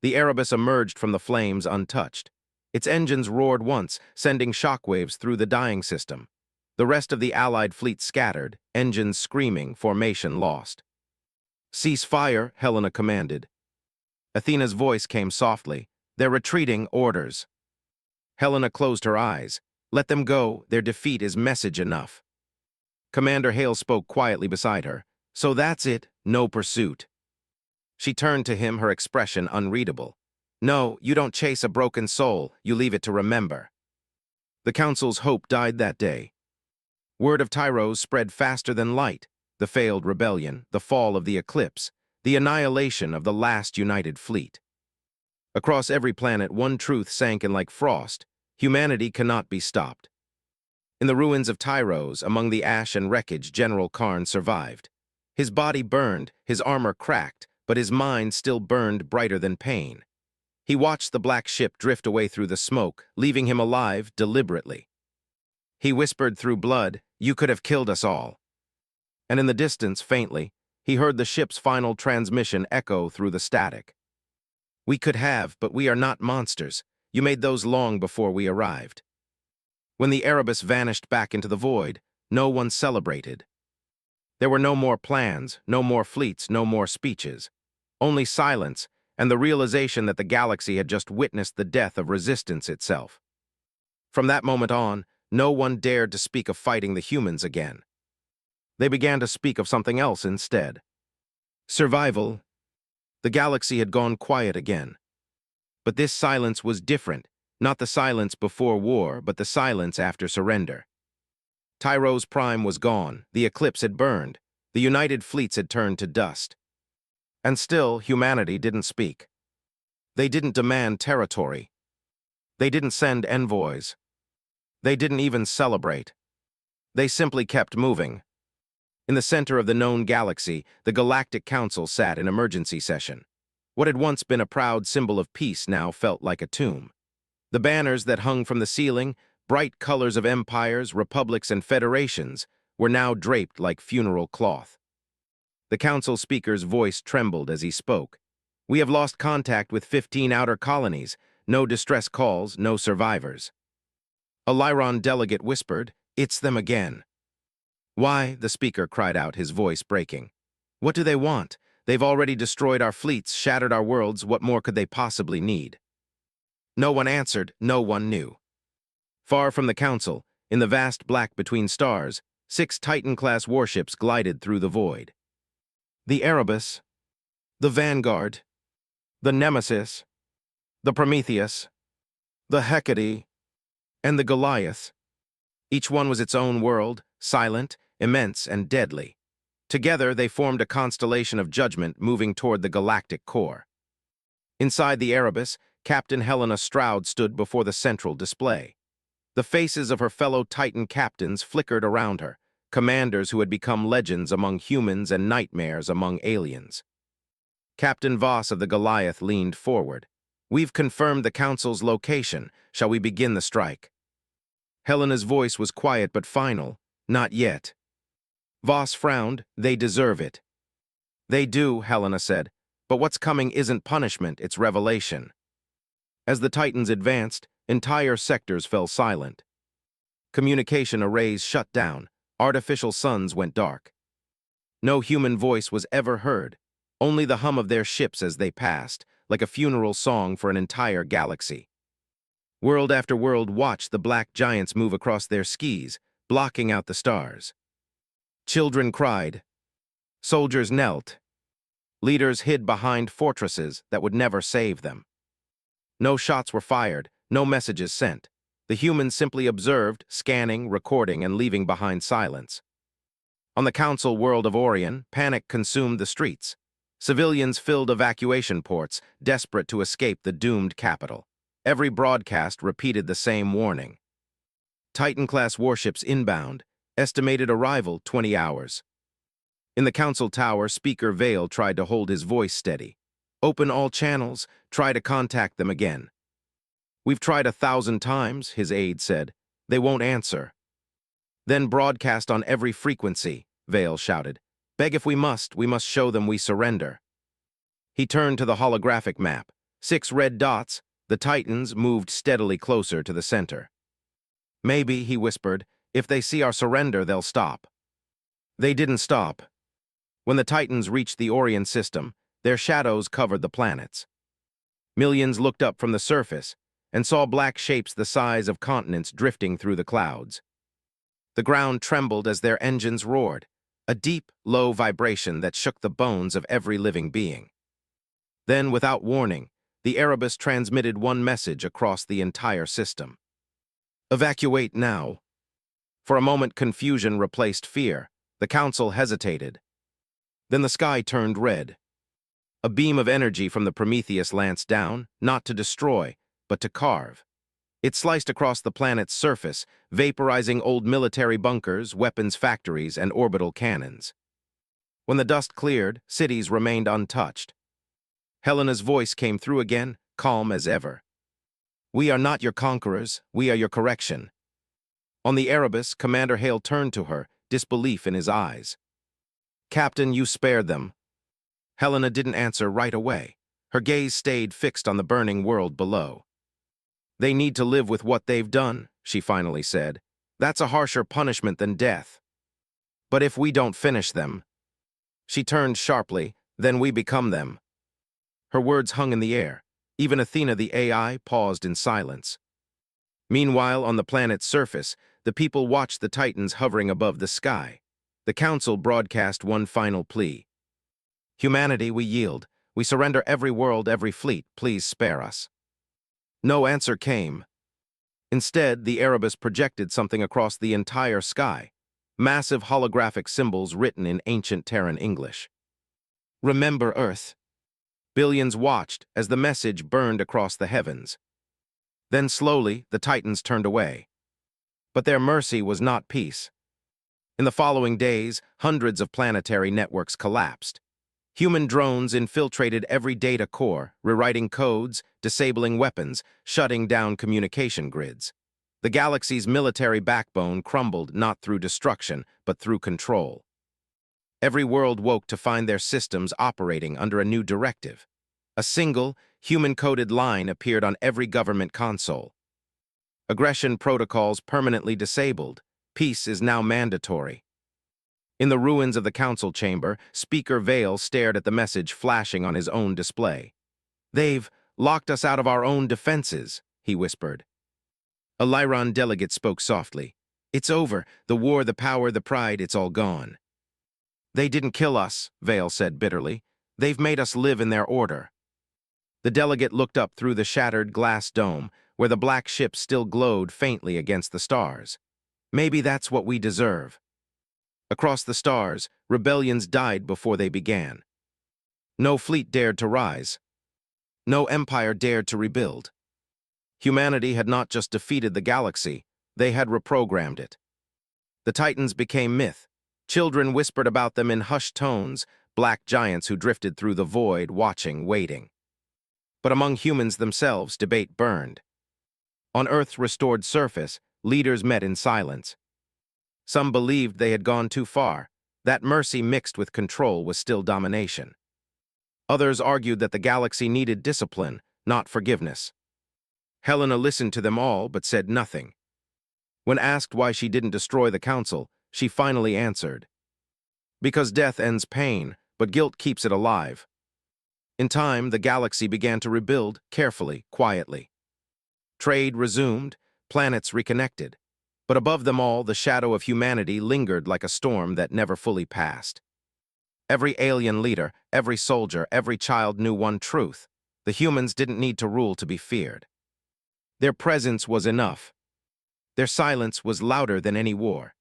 The Erebus emerged from the flames untouched. Its engines roared once, sending shockwaves through the dying system. The rest of the Allied fleet scattered, engines screaming, formation lost. "Cease fire," Helena commanded. Athena's voice came softly. "They're retreating, orders." Helena closed her eyes. "Let them go, their defeat is message enough." Commander Hale spoke quietly beside her. "So that's it, no pursuit." She turned to him, her expression unreadable. "No, you don't chase a broken soul, you leave it to remember." The Council's hope died that day. Word of Tyros spread faster than light: the failed rebellion, the fall of the Eclipse, the annihilation of the last united fleet. Across every planet, one truth sank in like frost: humanity cannot be stopped. In the ruins of Tyros, among the ash and wreckage, General Karn survived. His body burned, his armor cracked, but his mind still burned brighter than pain. He watched the black ship drift away through the smoke, leaving him alive deliberately. He whispered through blood, "You could have killed us all." And in the distance, faintly, He heard the ship's final transmission echo through the static. "We could have, but we are not monsters. You made those long before we arrived." When the Erebus vanished back into the void, no one celebrated. There were no more plans, no more fleets, no more speeches. Only silence and the realization that the galaxy had just witnessed the death of resistance itself. From that moment on, no one dared to speak of fighting the humans again. They began to speak of something else instead. Survival. The galaxy had gone quiet again. But this silence was different, not the silence before war, but the silence after surrender. Tyro's prime was gone, the eclipse had burned, the united fleets had turned to dust. And still, humanity didn't speak. They didn't demand territory. They didn't send envoys. They didn't even celebrate. They simply kept moving. In the center of the known galaxy, the Galactic Council sat in emergency session. What had once been a proud symbol of peace now felt like a tomb. The banners that hung from the ceiling, bright colors of empires, republics, and federations, were now draped like funeral cloth. The council speaker's voice trembled as he spoke. "We have lost contact with 15 outer colonies. No distress calls, no survivors." A Lyron delegate whispered, "It's them again." "Why?" the speaker cried out, his voice breaking. "What do they want? They've already destroyed our fleets, shattered our worlds. What more could they possibly need?" No one answered, no one knew. Far from the council, in the vast black between stars, 6 Titan-class warships glided through the void. The Erebus, the Vanguard, the Nemesis, the Prometheus, the Hecate, and the Goliath. Each one was its own world, silent, immense, and deadly. Together, they formed a constellation of judgment moving toward the galactic core. Inside the Erebus, Captain Helena Stroud stood before the central display. The faces of her fellow Titan captains flickered around her, commanders who had become legends among humans and nightmares among aliens. Captain Voss of the Goliath leaned forward. "We've confirmed the Council's location. Shall we begin the strike?" Helena's voice was quiet but final. "Not yet." Voss frowned. "They deserve it." "They do," Helena said. "But what's coming isn't punishment, it's revelation." As the Titans advanced, entire sectors fell silent. Communication arrays shut down. Artificial suns went dark. No human voice was ever heard, only the hum of their ships as they passed, like a funeral song for an entire galaxy. World after world watched the black giants move across their skis, blocking out the stars. Children cried. Soldiers knelt. Leaders hid behind fortresses that would never save them. No shots were fired, no messages sent. The humans simply observed, scanning, recording, and leaving behind silence. On the council world of Orion, panic consumed the streets. Civilians filled evacuation ports, desperate to escape the doomed capital. Every broadcast repeated the same warning. Titan-class warships inbound, estimated arrival 20 hours. In the council tower, Speaker Vale tried to hold his voice steady. "Open all channels, try to contact them again." "We've tried 1,000 times, his aide said. "They won't answer." "Then broadcast on every frequency," Vale shouted. "Beg if we must show them we surrender." He turned to the holographic map. 6 red dots, the Titans moved steadily closer to the center. "Maybe," he whispered, "if they see our surrender, they'll stop." They didn't stop. When the Titans reached the Orion system, their shadows covered the planets. Millions looked up from the surface and saw black shapes the size of continents drifting through the clouds. The ground trembled as their engines roared, a deep, low vibration that shook the bones of every living being. Then, without warning, the Erebus transmitted one message across the entire system. "Evacuate now." For a moment, confusion replaced fear. The council hesitated. Then the sky turned red. A beam of energy from the Prometheus lanced down, not to destroy, but to carve. It sliced across the planet's surface, vaporizing old military bunkers, weapons factories, and orbital cannons. When the dust cleared, cities remained untouched. Helena's voice came through again, calm as ever. "We are not your conquerors, we are your correction." On the Erebus, Commander Hale turned to her, disbelief in his eyes. Captain, you spared them. Helena didn't answer right away. Her gaze stayed fixed on the burning world below. They need to live with what they've done, she finally said. That's a harsher punishment than death. But if we don't finish them, she turned sharply, then we become them. Her words hung in the air. Even Athena the AI paused in silence. Meanwhile, on the planet's surface, the people watched the Titans hovering above the sky. The Council broadcast one final plea. Humanity, we yield. We surrender every world, every fleet. Please spare us. No answer came. Instead, the Erebus projected something across the entire sky. Massive holographic symbols written in ancient Terran English. Remember Earth. Billions watched as the message burned across the heavens. Then slowly, the Titans turned away. But their mercy was not peace. In the following days, hundreds of planetary networks collapsed. Human drones infiltrated every data core, rewriting codes, disabling weapons, shutting down communication grids. The galaxy's military backbone crumbled not through destruction, but through control. Every world woke to find their systems operating under a new directive. A single, human-coded line appeared on every government console. Aggression protocols permanently disabled. Peace is now mandatory. In the ruins of the council chamber, Speaker Vale stared at the message flashing on his own display. They've locked us out of our own defenses, he whispered. A Lyron delegate spoke softly. It's over. The war, the power, the pride, it's all gone. They didn't kill us, Vale said bitterly. They've made us live in their order. The delegate looked up through the shattered glass dome, where the black ship still glowed faintly against the stars. Maybe that's what we deserve. Across the stars, rebellions died before they began. No fleet dared to rise. No empire dared to rebuild. Humanity had not just defeated the galaxy, they had reprogrammed it. The Titans became myth. Children whispered about them in hushed tones, black giants who drifted through the void, watching, waiting. But among humans themselves, debate burned. On Earth's restored surface, leaders met in silence. Some believed they had gone too far, that mercy mixed with control was still domination. Others argued that the galaxy needed discipline, not forgiveness. Helena listened to them all, but said nothing. When asked why she didn't destroy the council, she finally answered. Because death ends pain, but guilt keeps it alive. In time, the galaxy began to rebuild, carefully, quietly. Trade resumed, planets reconnected. But above them all, the shadow of humanity lingered like a storm that never fully passed. Every alien leader, every soldier, every child knew one truth. The humans didn't need to rule to be feared. Their presence was enough. Their silence was louder than any war.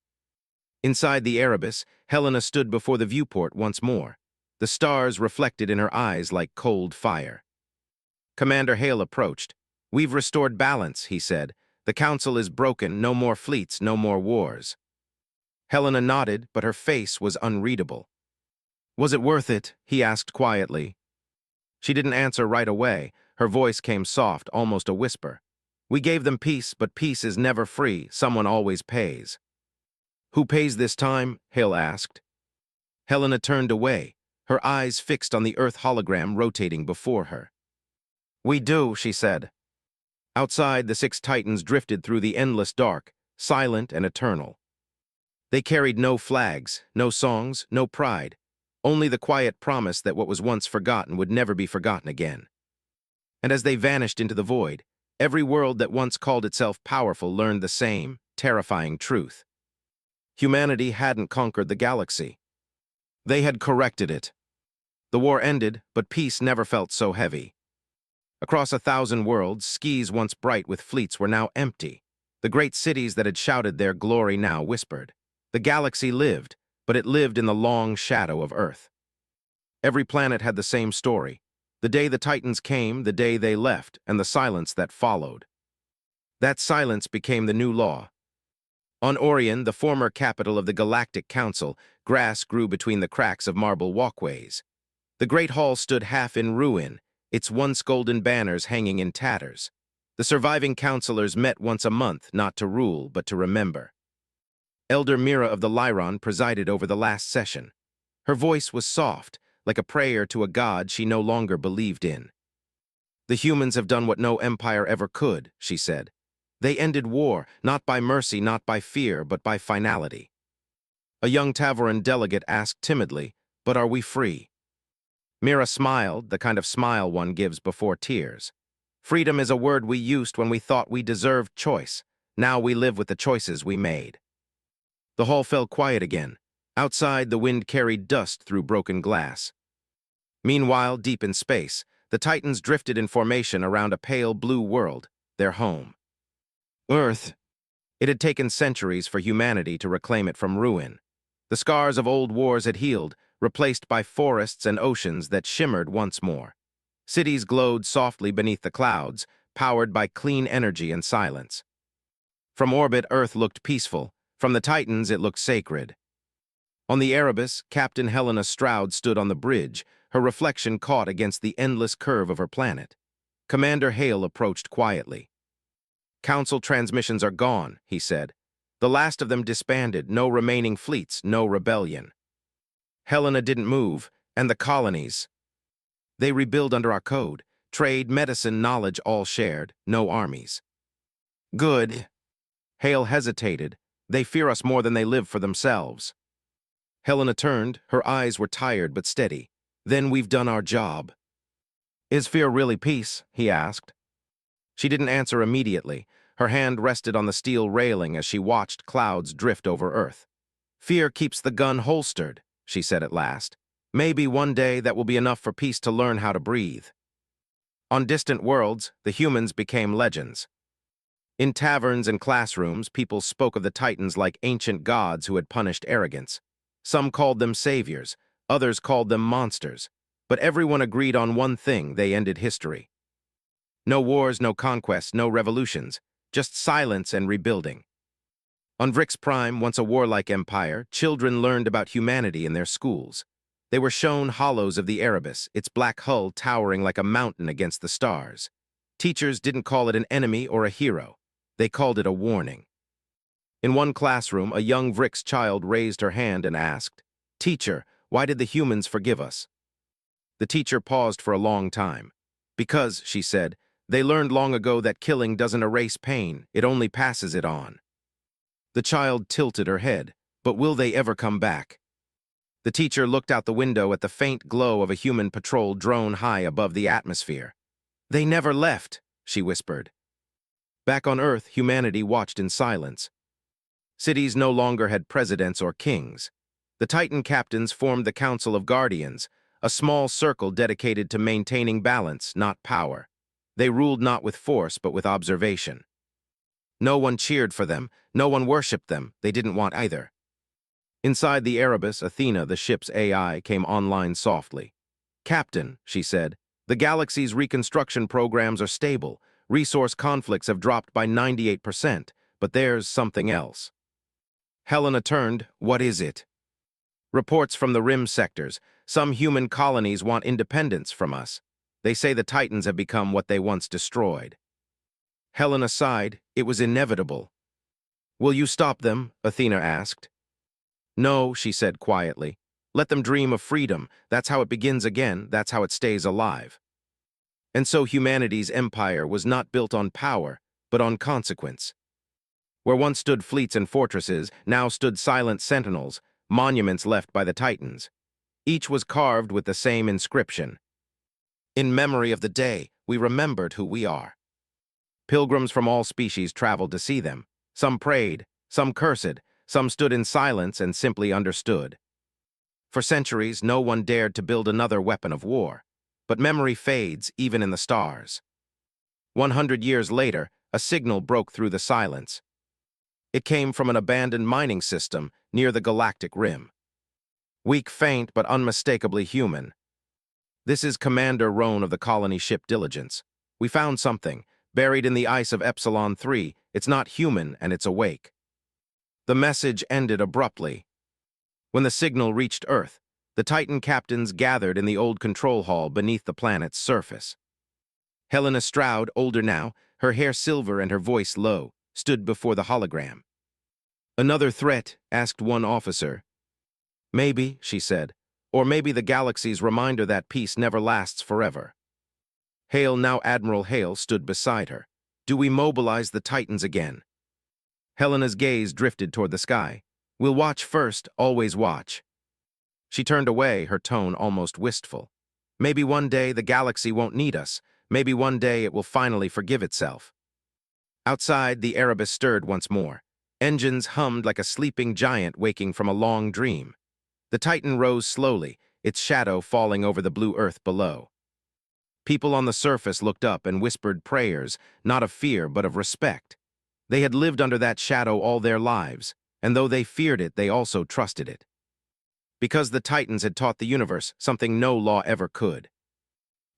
Inside the Erebus, Helena stood before the viewport once more. The stars reflected in her eyes like cold fire. Commander Hale approached. We've restored balance, he said. The council is broken, no more fleets, no more wars. Helena nodded, but her face was unreadable. Was it worth it? He asked quietly. She didn't answer right away. Her voice came soft, almost a whisper. We gave them peace, but peace is never free. Someone always pays. Who pays this time? Hale asked. Helena turned away, her eyes fixed on the Earth hologram rotating before her. We do, she said. Outside, the 6 Titans drifted through the endless dark, silent and eternal. They carried no flags, no songs, no pride, only the quiet promise that what was once forgotten would never be forgotten again. And as they vanished into the void, every world that once called itself powerful learned the same, terrifying truth. Humanity hadn't conquered the galaxy. They had corrected it. The war ended, but peace never felt so heavy. Across 1,000 worlds, skies once bright with fleets were now empty. The great cities that had shouted their glory now whispered. The galaxy lived, but it lived in the long shadow of Earth. Every planet had the same story. The day the Titans came, the day they left, and the silence that followed. That silence became the new law. On Orion, the former capital of the Galactic Council, grass grew between the cracks of marble walkways. The Great Hall stood half in ruin, its once golden banners hanging in tatters. The surviving councilors met once a month, not to rule, but to remember. Elder Mira of the Lyron presided over the last session. Her voice was soft, like a prayer to a god she no longer believed in. "The humans have done what no empire ever could," she said. "They ended war, not by mercy, not by fear, but by finality." A young Tavaran delegate asked timidly, "But are we free?" Mira smiled, the kind of smile one gives before tears. "Freedom is a word we used when we thought we deserved choice. Now we live with the choices we made." The hall fell quiet again. Outside, the wind carried dust through broken glass. Meanwhile, deep in space, the Titans drifted in formation around a pale blue world, their home. Earth. It had taken centuries for humanity to reclaim it from ruin. The scars of old wars had healed, replaced by forests and oceans that shimmered once more. Cities glowed softly beneath the clouds, powered by clean energy and silence. From orbit, Earth looked peaceful. From the Titans, it looked sacred. On the Erebus, Captain Helena Stroud stood on the bridge, her reflection caught against the endless curve of her planet. Commander Hale approached quietly. "Council transmissions are gone," he said. "The last of them disbanded, no remaining fleets, no rebellion." Helena didn't move, and the colonies. "They rebuild under our code. Trade, medicine, knowledge all shared, no armies." "Good." Hale hesitated. "They fear us more than they live for themselves." Helena turned. Her eyes were tired but steady. "Then we've done our job." "Is fear really peace?" he asked. She didn't answer immediately. Her hand rested on the steel railing as she watched clouds drift over Earth. "Fear keeps the gun holstered," she said at last. "Maybe one day that will be enough for peace to learn how to breathe." On distant worlds, the humans became legends. In taverns and classrooms, people spoke of the Titans like ancient gods who had punished arrogance. Some called them saviors, others called them monsters. But everyone agreed on one thing: they ended history. No wars, no conquests, no revolutions, just silence and rebuilding. On Vrix Prime, once a warlike empire, children learned about humanity in their schools. They were shown hollows of the Erebus, its black hull towering like a mountain against the stars. Teachers didn't call it an enemy or a hero. They called it a warning. In one classroom, a young Vrix child raised her hand and asked, "Teacher, why did the humans forgive us?" The teacher paused for a long time. "Because," she said, "they learned long ago that killing doesn't erase pain, it only passes it on." The child tilted her head. "But will they ever come back?" The teacher looked out the window at the faint glow of a human patrol drone high above the atmosphere. "They never left," she whispered. Back on Earth, humanity watched in silence. Cities no longer had presidents or kings. The Titan captains formed the Council of Guardians, a small circle dedicated to maintaining balance, not power. They ruled not with force, but with observation. No one cheered for them, no one worshipped them, they didn't want either. Inside the Erebus, Athena, the ship's AI, came online softly. "Captain," she said, "the galaxy's reconstruction programs are stable. Resource conflicts have dropped by 98%, but there's something else." Helena turned. "What is it?" "Reports from the rim sectors. Some human colonies want independence from us. They say the Titans have become what they once destroyed." Helena sighed. "It was inevitable." "Will you stop them?" Athena asked. "No," she said quietly. "Let them dream of freedom. That's how it begins again. That's how it stays alive." And so humanity's empire was not built on power, but on consequence. Where once stood fleets and fortresses, now stood silent sentinels, monuments left by the Titans. Each was carved with the same inscription: "In memory of the day, we remembered who we are." Pilgrims from all species traveled to see them. Some prayed, some cursed, some stood in silence and simply understood. For centuries, no one dared to build another weapon of war. But memory fades, even in the stars. 100 years later, a signal broke through the silence. It came from an abandoned mining system near the galactic rim. Weak, faint, but unmistakably human. "This is Commander Roan of the colony ship Diligence. We found something, buried in the ice of Epsilon 3. It's not human, and it's awake." The message ended abruptly. When the signal reached Earth, the Titan captains gathered in the old control hall beneath the planet's surface. Helena Stroud, older now, her hair silver and her voice low, stood before the hologram. "Another threat?" asked one officer. "Maybe," she said. Or maybe the galaxy's reminder that peace never lasts forever. Hale, now Admiral Hale, stood beside her. Do we mobilize the Titans again? Helena's gaze drifted toward the sky. We'll watch first, always watch. She turned away, her tone almost wistful. Maybe one day the galaxy won't need us. Maybe one day it will finally forgive itself. Outside, the Erebus stirred once more. Engines hummed like a sleeping giant waking from a long dream. The Titan rose slowly, its shadow falling over the blue earth below. People on the surface looked up and whispered prayers, not of fear but of respect. They had lived under that shadow all their lives, and though they feared it, they also trusted it. Because the Titans had taught the universe something no law ever could.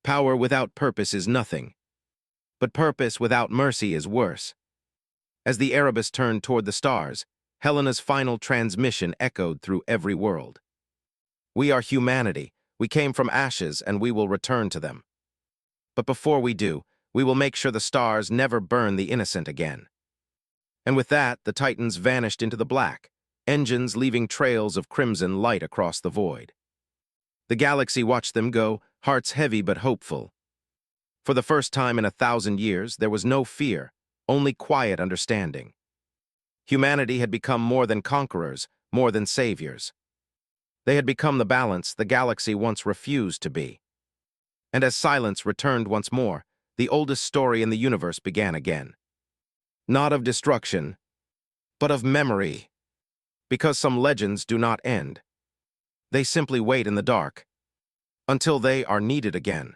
Power without purpose is nothing, but purpose without mercy is worse. As the Erebus turned toward the stars, Helena's final transmission echoed through every world. We are humanity. We came from ashes, and we will return to them. But before we do, we will make sure the stars never burn the innocent again. And with that, the Titans vanished into the black, engines leaving trails of crimson light across the void. The galaxy watched them go, hearts heavy but hopeful. For the first time in 1,000 years, there was no fear, only quiet understanding. Humanity had become more than conquerors, more than saviors. They had become the balance the galaxy once refused to be. And as silence returned once more, the oldest story in the universe began again. Not of destruction, but of memory. Because some legends do not end. They simply wait in the dark, until they are needed again.